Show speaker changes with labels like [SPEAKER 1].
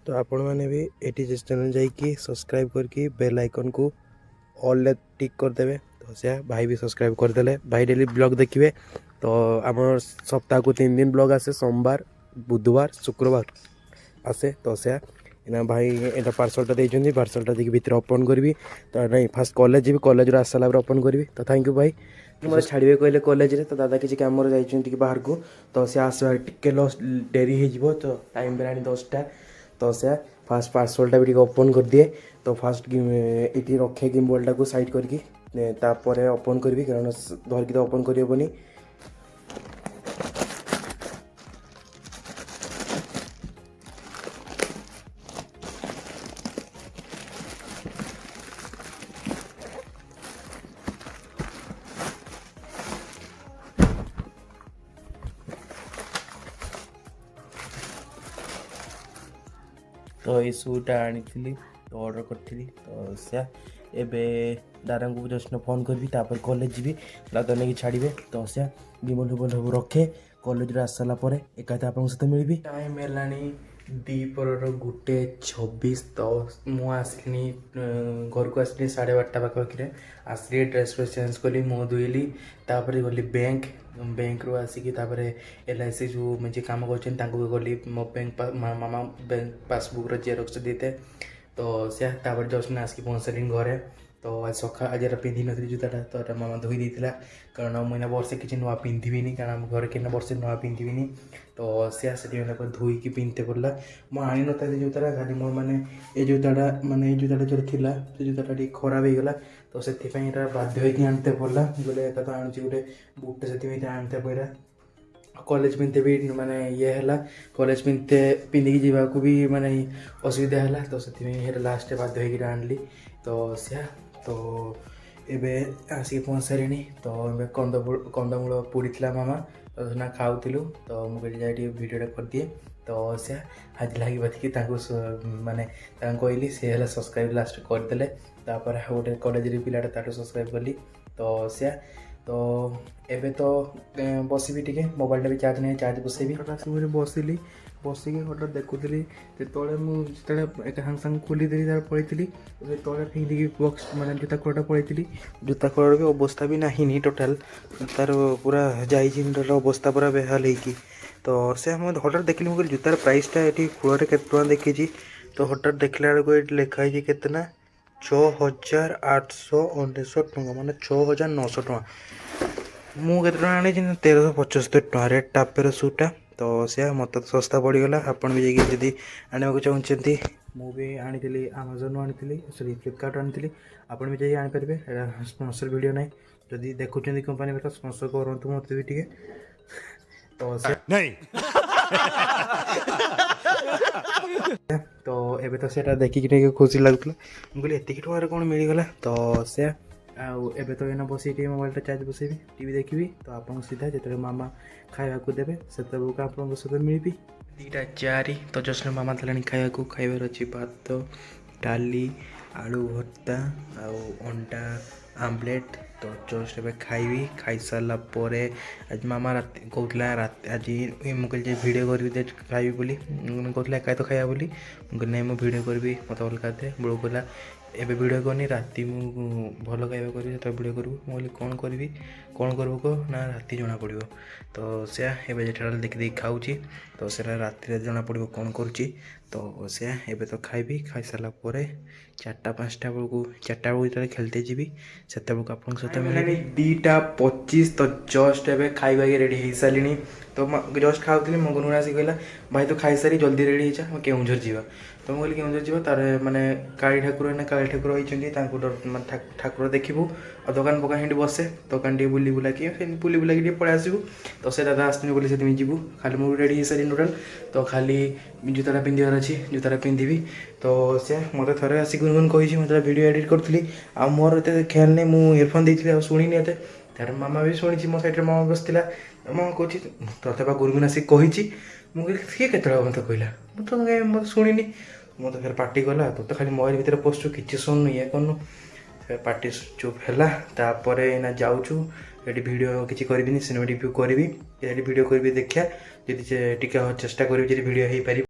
[SPEAKER 1] तो आपण मैंने भी एटी चैनल जाइए सब्सक्राइब करके बेल आइकन को ऑल टिक करदे। तो से भाई भी सब्सक्राइब करदे। भाई डेली ब्लॉग देखिए। तो आम सप्ताह को 3 दिन ब्लॉग आसे, सोमवार बुधवार शुक्रवार आसे। तो से ना भाई एटा पार्सलटा देइछन्ती, पार्सलटा देखिए भितर ओपन करी। तो नहीं फास्ट कॉलेज जी, कॉलेज रो आसाला ओपन करी। तो थैंक यू भाई मतलब छाड़े कहले कॉलेज रे। तो दादा किसी कम जाइए बाहर को। तो से आसवा टिके लॉस डेरी हो। तो टाइम बेला 10टा। तो से फास्ट पार्सलटा भी ओपन कर दिए। तो फास्ट ये रखे गिम्बलटा को साइड करके तापर ओपन करी कारण धरिकी तो ओपन करहबनी। तो ये शूटा आनी तो ऑर्डर करी। तो से एबे दादा को जस्ट फोन करी कॉलेज जी दादा नहीं छाड़े। तो से गिम्बल फिम्बल सब रखे कॉलेज आस सारापर एकाते आप सहित मिलबी। टाइम है 2:26। तो मुझे घर को आसली 12:30 पाखपाखि आसली ड्रेस फ्रेस चेंज कली मुँह धोइली। तापर गली बैंक रू आसिकी LIC जो मुझे कम कर गली मो बैंक मामा बैंक पासबुक जेरक्स देते। तो से जस्ट आसिक पहुँचली घरे। तो आज सका आज पिंधि नी जूताटा। तो मामा धोई देता कारण मुझे वर्षे किसी नुआ पिंधिनी कारण घर के वर्षे नुआ पिंधिनी। तो से धोईकी पिंधते पड़ा। मुझे आनी ना जूताटा खाली मोर मैंने ये जूताटा माने जूताटा जो थिला से जूताटा टी खराब हो गला। तो से बाध्य होगी आनते पड़ा बोले तो आणुची गोटे बुटे से आनते पड़ा। कॉलेज पिंधते भी माने ये है कॉलेज पिंधिकी जावाक भी माने असुविधा है। तो से लास्ट बाध्य होगी आनली। तो से तो एबे आसिक पहुँच सारे। तो कंदमूल पोड़ी मामा तो ना खाऊलु। तो मुझे जाए भिडियोटा कर दिए। तो से आज लगी बातिकी माने कहली सी सब्सक्राइब लास्ट करदे। गोटे कॉलेज पिलाटा सब्सक्राइब कली। तो से तो एबे तो बसबी टे मोबाइलटा भी चार्ज नहीं चार्ज बसैबी बसली बसिकी हठात देखुली जो मुझे सागे सागे खोलीदेली तार पलैली। तले फिंगिकी बक्स माने जूता खोटा पलैली। जूता खोर भी अवस्था भी नहीं टोटाल तार पूरा जाइए अवस्था पूरा बेहाल हो। तो से हठात देखली मुझे जूतार प्राइसटा ये खोल के देखी। तो हठात देखला बेलू ये लिखाई केतना 6,899 टଙ୍କା माने 6,900 टଙ୍କା। मुझे आनी 1375 टଙ୍କା रेट टापेर सूटा। तो से मत तो सस्ता पड़गला। आपड़ भी जाइए आने को चाहते मुझे आनी आमाजन आनी सॉरी फ्लिपकार्ट आनी आपड़ भी जाइए आनीपारे। स्पॉन्सर वीडियो ना जदि देखुं कंपानी बेटा स्पॉन्सर करूँ मत भी टे। तो नहीं तो एबे तो सेटा देखिए खुशी लगुला। मुझे एतिक टकर कौन मिलगला। तो से एबे तो एना बस मोबाइलटा चार्ज बसैबी टीवी देखी। तो आप सीधा जो मामा खाया को देवे से आप सहित मिलबी 2:04। तो जस्ट मामा देलानी खाया को खाइबार अच्छी भात डाली आलू भर्ता अंडा आमलेट। तो जस्ट ए खाइबी खाई सारा पर आज मामा कहला आज मुझे भिडियो करी खाइबी बोली कहला एका तो खाया बोली मुझे नहीं मुझे भिडियो करी मत अलग दे बड़ो कहला एबे भिडियो करनी राति मु भल खाଇବା करी तो भिडियो करूँ मुझे कौन करी कौन करूँ कह ना राति जना पड़ो। तो से एबे जेठा देखी देखी खाऊँ। तो से राति जना पड़ो कौन करुँची। तो से एबे तो खाइबी खाई सारा पर 4-5टा बेलू 4टा बेलू जो खेलते जी से आप सहित मिले 2:25। तो जस्ट एबे खाइबा रेडी हो सारे। तो जस्ट खाऊली मो गुनगुन आसिक कहला भाई तो खाई सारी जल्दी रेडी हो केउझर जा। तो मुझे केउझर जी तार माने काली ठाकुर ना काली ठाकुर होती ठाकुर देखू और दुकान पका हिंदी बसे दुकान टे बुली बुला बुली बुला पलि आसबू। तो से दादा आसनी बोली से जीवु खाली मुझे रेडी हो सारी टोटाल। तो खाली जूताटा पिंधार अच्छी जूताटा पिंधि। तो से मत थे आसिक गुनगुन कही मतलब वीडियो एडिट करी आ मोर ये ख्याल नहीं मुझे इयरफोन देती शुणी एत तार मामा भी शुणी मो सैड मामा बसला। मामा कह तोते गुनगुन आसिक कही मुझे सी के मत कहला मुझे मत शुणी मत फिर पार्टी कला तो खाली मोबाइल भितर पशु कि शुणु ये कनु पार्टी चुप है। ना जाऊँ ये भिडियो किसी करी सिनेमा रिव्यू करी भिडियो करी देखा जी टे चेष्टा करी भिडियो हो पार